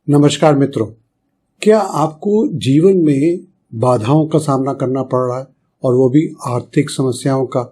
नमस्कार मित्रों, क्या आपको जीवन में बाधाओं का सामना करना पड़ रहा है और वो भी आर्थिक समस्याओं का?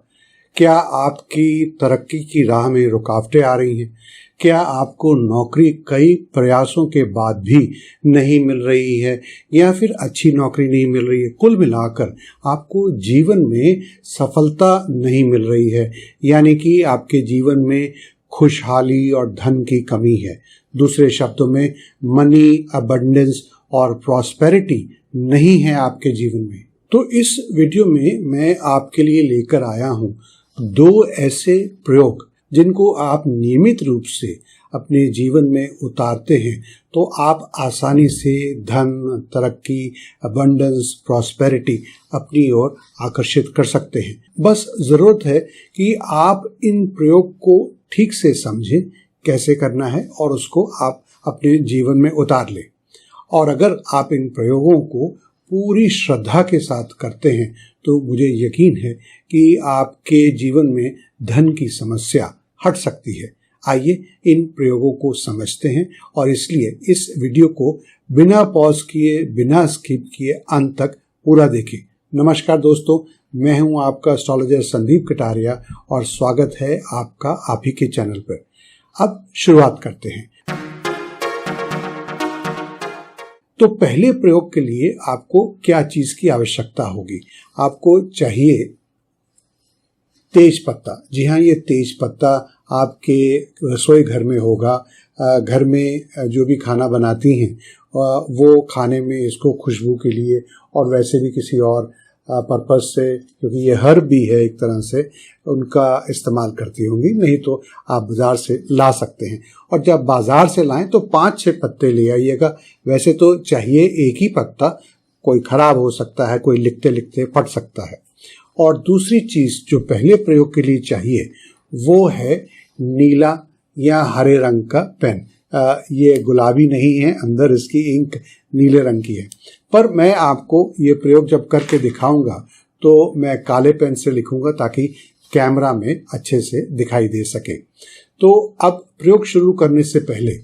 क्या आपकी तरक्की की राह में रुकावटें आ रही हैं? क्या आपको नौकरी कई प्रयासों के बाद भी नहीं मिल रही है या फिर अच्छी नौकरी नहीं मिल रही है? कुल मिलाकर आपको जीवन में सफलता नहीं मिल रही है, यानी कि आपके जीवन में खुशहाली और धन की कमी है। दूसरे शब्दों में मनी, अबंडेंस और प्रॉस्पेरिटी नहीं है आपके जीवन में। तो इस वीडियो में मैं आपके लिए लेकर आया हूं 2 ऐसे प्रयोग जिनको आप नियमित रूप से अपने जीवन में उतारते हैं तो आप आसानी से धन, तरक्की, अबंडेंस, प्रॉस्पेरिटी अपनी ओर आकर्षित कर सकते हैं। बस जरूरत है कि आप इन प्रयोग को ठीक से समझें कैसे करना है और उसको आप अपने जीवन में उतार लें। और अगर आप इन प्रयोगों को पूरी श्रद्धा के साथ करते हैं तो मुझे यकीन है कि आपके जीवन में धन की समस्या हट सकती है। आइए इन प्रयोगों को समझते हैं और इसलिए इस वीडियो को बिना पॉज किए, बिना स्किप किए अंत तक पूरा देखें। नमस्कार दोस्तों, मैं हूं आपका एस्ट्रोलॉजर संदीप कटारिया और स्वागत है आपका आप ही के चैनल पर। अब शुरुआत करते हैं। तो पहले प्रयोग के लिए आपको क्या चीज की आवश्यकता होगी? आपको चाहिए तेज पत्ता। जी हाँ, ये तेज पत्ता आपके रसोई घर में होगा। घर में जो भी खाना बनाती हैं वो खाने में इसको खुशबू के लिए और वैसे भी किसी और पर्पज से, क्योंकि ये हर्ब भी है एक तरह से, उनका इस्तेमाल करती होंगी। नहीं तो आप बाजार से ला सकते हैं। और जब बाजार से लाएं तो 5-6 पत्ते ले आइएगा। वैसे तो चाहिए एक ही पत्ता, कोई खराब हो सकता है, कोई लिखते लिखते फट सकता है। और दूसरी चीज जो पहले प्रयोग के लिए चाहिए वो है नीला या हरे रंग का पेन। ये गुलाबी नहीं है, अंदर इसकी इंक नीले रंग की है। पर मैं आपको ये प्रयोग जब करके दिखाऊंगा तो मैं काले पेन से लिखूंगा ताकि कैमरा में अच्छे से दिखाई दे सके। तो अब प्रयोग शुरू करने से पहले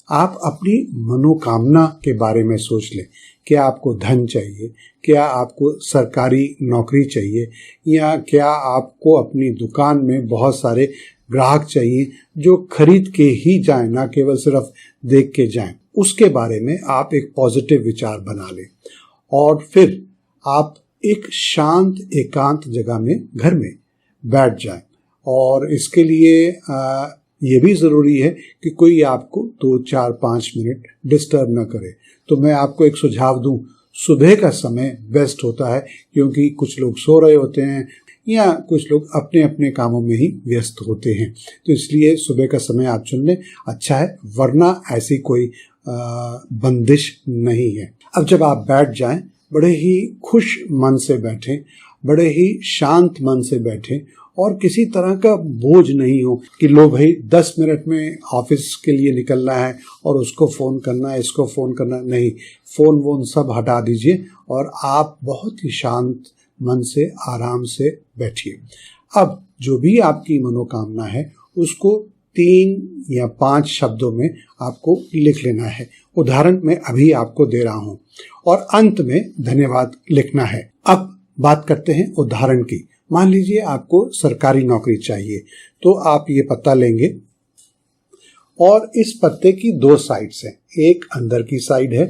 आप अपनी मनोकामना के बारे में सोच लें। क्या आपको धन चाहिए? क्या आपको सरकारी नौकरी चाहिए? या क्या आपको अपनी दुकान में बहुत सारे ग्राहक चाहिए जो खरीद के ही जाएं, ना केवल सिर्फ देख के जाएं? उसके बारे में आप एक पॉजिटिव विचार बना लें और फिर आप एक शांत एकांत जगह में घर में बैठ जाएं। और इसके लिए ये भी ज़रूरी है कि कोई आपको 2, 4, 5 मिनट डिस्टर्ब ना करे। तो मैं आपको एक सुझाव दूं, सुबह का समय बेस्ट होता है, क्योंकि कुछ लोग सो रहे होते हैं या कुछ लोग अपने अपने कामों में ही व्यस्त होते हैं। तो इसलिए सुबह का समय आप चुन लें, अच्छा है, वरना ऐसी कोई बंदिश नहीं है। अब जब आप बैठ जाएं, बड़े ही खुश मन से बैठें, बड़े ही शांत मन से बैठें और किसी तरह का बोझ नहीं हो कि लो भाई 10 मिनट में ऑफिस के लिए निकलना है और उसको फ़ोन करना है, इसको फ़ोन करना है। नहीं, फ़ोन वोन सब हटा दीजिए और आप बहुत ही शांत मन से आराम से बैठिए। अब जो भी आपकी मनोकामना है उसको 3 या 5 शब्दों में आपको लिख लेना है। उदाहरण मैं अभी आपको दे रहा हूं और अंत में धन्यवाद लिखना है। अब बात करते हैं उदाहरण की। मान लीजिए आपको सरकारी नौकरी चाहिए, तो आप ये पत्ता लेंगे और इस पत्ते की 2 साइड्स हैं। एक अंदर की साइड है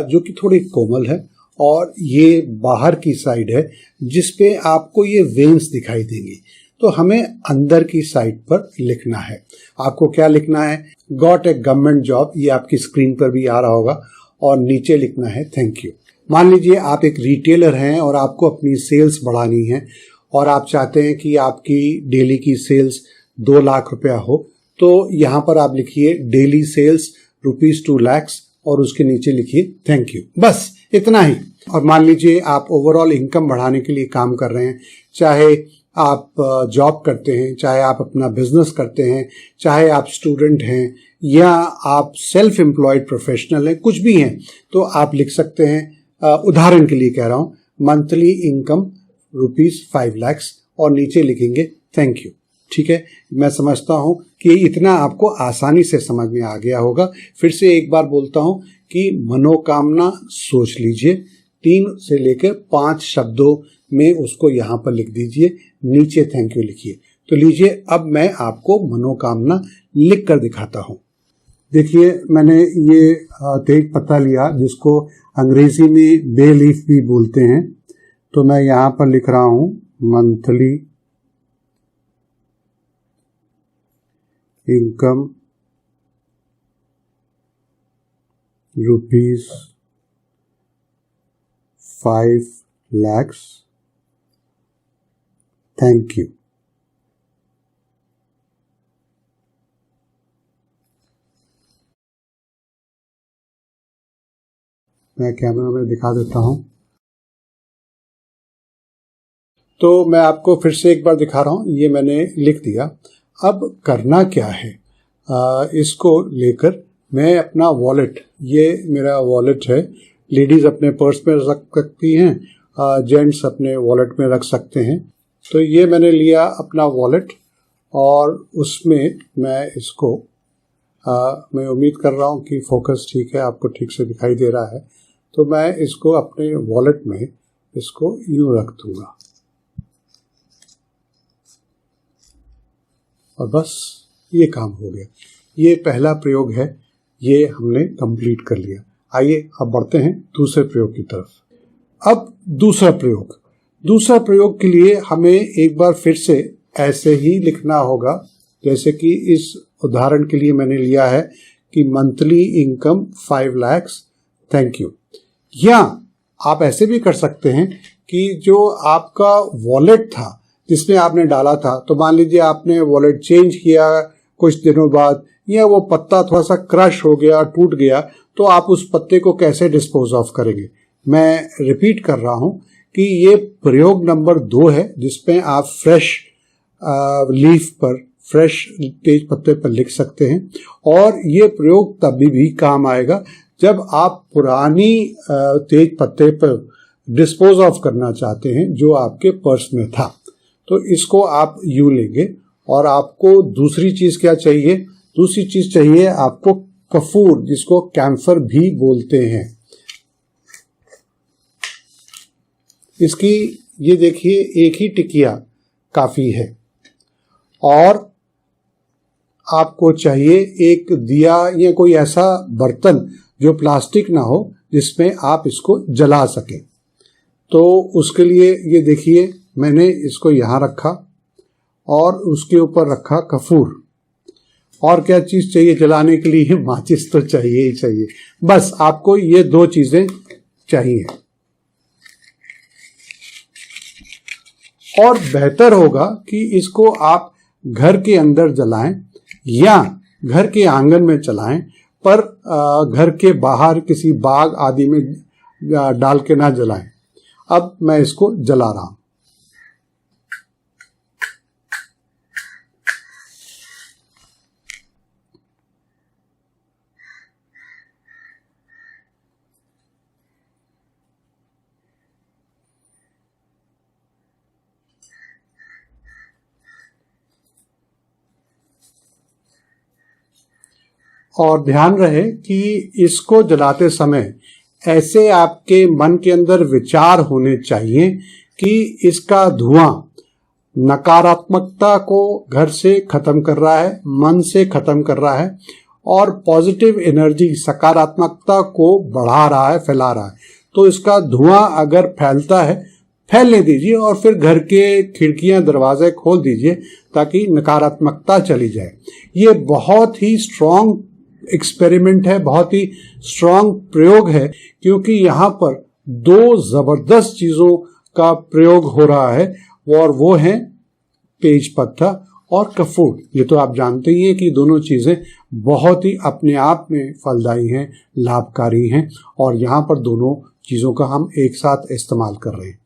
जो कि थोड़ी कोमल है और ये बाहर की साइड है जिसपे आपको ये वेन्स दिखाई देंगी। तो हमें अंदर की साइड पर लिखना है। आपको क्या लिखना है? गॉट ए गवर्नमेंट जॉब, ये आपकी स्क्रीन पर भी आ रहा होगा, और नीचे लिखना है थैंक यू। मान लीजिए आप एक रिटेलर हैं और आपको अपनी सेल्स बढ़ानी है और आप चाहते हैं कि आपकी डेली की सेल्स 2 लाख रुपया हो, तो यहाँ पर आप लिखिए डेली सेल्स ₹2 लाख और उसके नीचे लिखिए थैंक यू। बस इतना ही। और मान लीजिए आप ओवरऑल इनकम बढ़ाने के लिए काम कर रहे हैं, चाहे आप जॉब करते हैं, चाहे आप अपना बिजनेस करते हैं, चाहे आप स्टूडेंट हैं या आप सेल्फ एम्प्लॉयड प्रोफेशनल हैं, कुछ भी हैं, तो आप लिख सकते हैं। उदाहरण के लिए कह रहा हूं, मंथली इनकम ₹5 लाख और नीचे लिखेंगे थैंक यू। ठीक है, मैं समझता हूं कि इतना आपको आसानी से समझ में आ गया होगा। फिर से एक बार बोलता हूं कि मनोकामना सोच लीजिए, 3 से लेकर 5 शब्दों में उसको यहां पर लिख दीजिए, नीचे थैंक यू लिखिए। तो लीजिए, अब मैं आपको मनोकामना लिख कर दिखाता हूं। देखिए, मैंने ये तेज पत्ता लिया, जिसको अंग्रेजी में बे लीफ भी बोलते हैं। तो मैं यहां पर लिख रहा हूं monthly income ₹5 lakhs, thank you. मैं कैमरा में दिखा देता हूं। तो मैं आपको फिर से एक बार दिखा रहा हूं, ये मैंने लिख दिया। अब करना क्या है, इसको लेकर मैं अपना वॉलेट, ये मेरा वॉलेट है, लेडीज अपने पर्स में रख सकती हैं, जेंट्स अपने वॉलेट में रख सकते हैं। तो ये मैंने लिया अपना वॉलेट और उसमें मैं इसको मैं उम्मीद कर रहा हूँ कि फोकस ठीक है, आपको ठीक से दिखाई दे रहा है। तो मैं इसको अपने वॉलेट में इसको यूं रख दूंगा और बस ये काम हो गया। ये पहला प्रयोग है, ये हमने कंप्लीट कर लिया। आइए अब बढ़ते हैं दूसरे प्रयोग की तरफ। अब दूसरा प्रयोग के लिए हमें एक बार फिर से ऐसे ही लिखना होगा, जैसे कि इस उदाहरण के लिए मैंने लिया है कि monthly income 5 lakhs, thank you. या आप ऐसे भी कर सकते हैं कि जो आपका वॉलेट था जिसमें आपने डाला था, तो मान लीजिए आपने वॉलेट चेंज किया कुछ दिनों बाद, या वो पत्ता थोड़ा सा क्रश हो गया, टूट गया, तो आप उस पत्ते को कैसे डिस्पोज ऑफ करेंगे। मैं रिपीट कर रहा हूं कि ये प्रयोग नंबर 2 है, जिसमें आप फ्रेश लीफ पर, फ्रेश तेज पत्ते पर लिख सकते हैं। और ये प्रयोग तभी भी काम आएगा जब आप पुरानी तेज पत्ते पर डिस्पोज ऑफ करना चाहते हैं जो आपके पर्स में था। तो इसको आप यूं लेंगे। और आपको दूसरी चीज क्या चाहिए, दूसरी चीज चाहिए आपको कपूर, जिसको कैम्फर भी बोलते हैं। इसकी ये देखिए, एक ही टिकिया काफी है। और आपको चाहिए एक दिया या कोई ऐसा बर्तन जो प्लास्टिक ना हो, जिसमें आप इसको जला सकें। तो उसके लिए ये देखिए, मैंने इसको यहां रखा और उसके ऊपर रखा कपूर। और क्या चीज चाहिए जलाने के लिए, माचिस तो चाहिए ही चाहिए। बस आपको ये 2 चीजें चाहिए। और बेहतर होगा कि इसको आप घर के अंदर जलाएं या घर के आंगन में जलाएं, पर घर के बाहर किसी बाग आदि में डाल के ना जलाएं। अब मैं इसको जला रहा हूं। और ध्यान रहे कि इसको जलाते समय ऐसे आपके मन के अंदर विचार होने चाहिए कि इसका धुआं नकारात्मकता को घर से खत्म कर रहा है, मन से खत्म कर रहा है, और पॉजिटिव एनर्जी, सकारात्मकता को बढ़ा रहा है, फैला रहा है। तो इसका धुआं अगर फैलता है, फैलने दीजिए और फिर घर के खिड़कियां दरवाजे खोल दीजिए ताकि नकारात्मकता चली जाए। ये बहुत ही स्ट्रांग एक्सपेरिमेंट है, बहुत ही स्ट्रांग प्रयोग है, क्योंकि यहाँ पर 2 जबरदस्त चीजों का प्रयोग हो रहा है, और वो है तेज पत्ता और कपूर। ये तो आप जानते ही हैं कि दोनों चीजें बहुत ही अपने आप में फलदायी हैं, लाभकारी हैं, और यहाँ पर दोनों चीजों का हम एक साथ इस्तेमाल कर रहे हैं।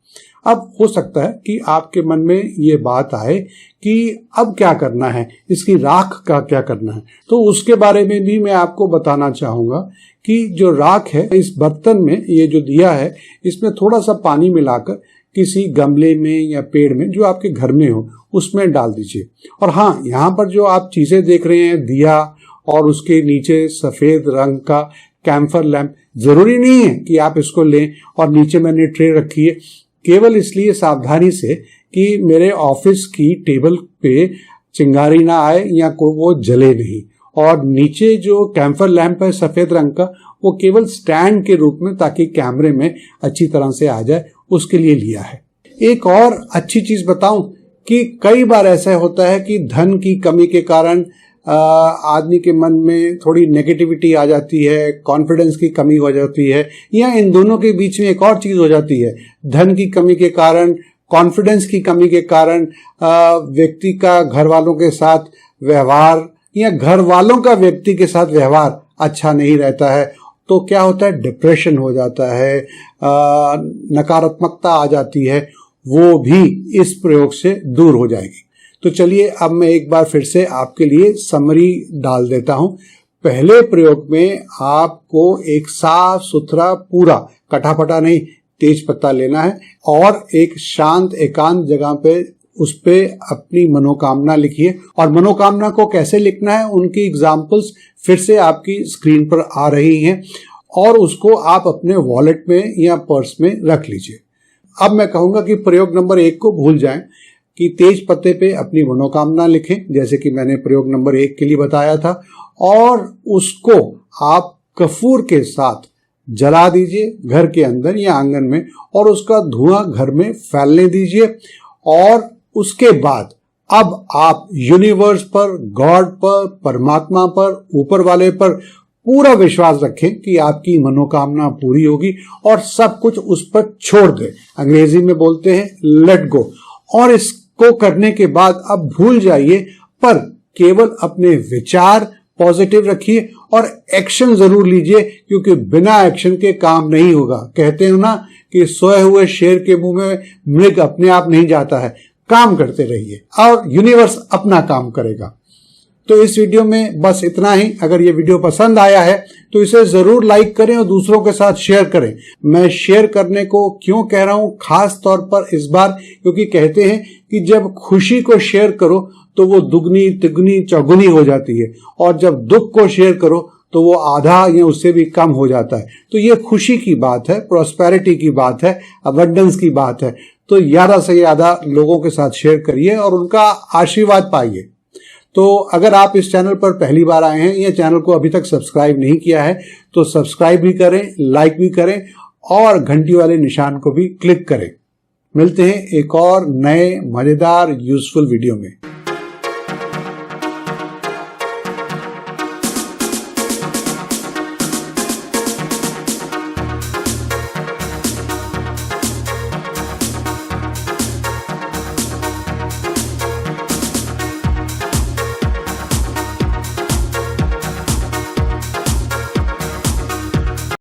अब हो सकता है कि आपके मन में ये बात आए कि अब क्या करना है, इसकी राख का क्या करना है। तो उसके बारे में भी मैं आपको बताना चाहूंगा कि जो राख है, इस बर्तन में ये जो दिया है, इसमें थोड़ा सा पानी मिलाकर किसी गमले में या पेड़ में जो आपके घर में हो उसमें डाल दीजिए। और हाँ, यहाँ पर जो आप चीजें देख रहे हैं, दिया और उसके नीचे सफेद रंग का कैम्फर लैंप, जरूरी नहीं है कि आप इसको लें। और नीचे मैंने ट्रे रखी है केवल इसलिए सावधानी से कि मेरे ऑफिस की टेबल पे चिंगारी ना आए या को वो जले नहीं। और नीचे जो कैम्फर लैंप है सफेद रंग का, वो केवल स्टैंड के रूप में, ताकि कैमरे में अच्छी तरह से आ जाए, उसके लिए लिया है। एक और अच्छी चीज बताऊं कि कई बार ऐसा होता है कि धन की कमी के कारण आदमी के मन में थोड़ी नेगेटिविटी आ जाती है, कॉन्फिडेंस की कमी हो जाती है, या इन दोनों के बीच में एक और चीज हो जाती है। धन की कमी के कारण, कॉन्फिडेंस की कमी के कारण व्यक्ति का घर वालों के साथ व्यवहार या घर वालों का व्यक्ति के साथ व्यवहार अच्छा नहीं रहता है। तो क्या होता है, डिप्रेशन हो जाता है, नकारात्मकता आ जाती है, वो भी इस प्रयोग से दूर हो जाएगी। तो चलिए अब मैं एक बार फिर से आपके लिए समरी डाल देता हूं। पहले प्रयोग में आपको एक साफ सुथरा पूरा कटाफटा नहीं तेज पत्ता लेना है और एक शांत एकांत जगह पे उस पे अपनी मनोकामना लिखिए। और मनोकामना को कैसे लिखना है, उनकी एग्जाम्पल्स फिर से आपकी स्क्रीन पर आ रही हैं और उसको आप अपने वॉलेट में या पर्स में रख लीजिए। अब मैं कहूंगा कि प्रयोग नंबर 1 को भूल जाएं कि तेज पत्ते पे अपनी मनोकामना लिखें, जैसे कि मैंने प्रयोग नंबर 1 के लिए बताया था, और उसको आप कपूर के साथ जला दीजिए घर के अंदर या आंगन में, और उसका धुआं घर में फैलने दीजिए। और उसके बाद अब आप यूनिवर्स पर, गॉड पर, परमात्मा पर, ऊपर वाले पर पूरा विश्वास रखें कि आपकी मनोकामना पूरी होगी और सब कुछ उस पर छोड़ दें। अंग्रेजी में बोलते हैं लेट गो। और इसको करने के बाद अब भूल जाइए, पर केवल अपने विचार पॉजिटिव रखिए और एक्शन जरूर लीजिए, क्योंकि बिना एक्शन के काम नहीं होगा। कहते हैं ना कि सोए हुए शेर के मुंह में मृग अपने आप नहीं जाता है। काम करते रहिए और यूनिवर्स अपना काम करेगा। तो इस वीडियो में बस इतना ही। अगर ये वीडियो पसंद आया है तो इसे जरूर लाइक करें और दूसरों के साथ शेयर करें। मैं शेयर करने को क्यों कह रहा हूं, खास तौर पर इस बार, क्योंकि कहते हैं कि जब खुशी को शेयर करो तो वो दुगनी तिगुनी चौगुनी हो जाती है, और जब दुख को शेयर करो तो वो आधा या उससे भी कम हो जाता है। तो ये खुशी की बात है, प्रॉस्पेरिटी की बात है, अबंडेंस की बात है। तो ज्यादा से ज्यादा लोगों के साथ शेयर करिए और उनका आशीर्वाद पाइए। तो अगर आप इस चैनल पर पहली बार आए हैं या चैनल को अभी तक सब्सक्राइब नहीं किया है तो सब्सक्राइब भी करें, लाइक भी करें और घंटी वाले निशान को भी क्लिक करें। मिलते हैं एक और नए मजेदार यूजफुल वीडियो में।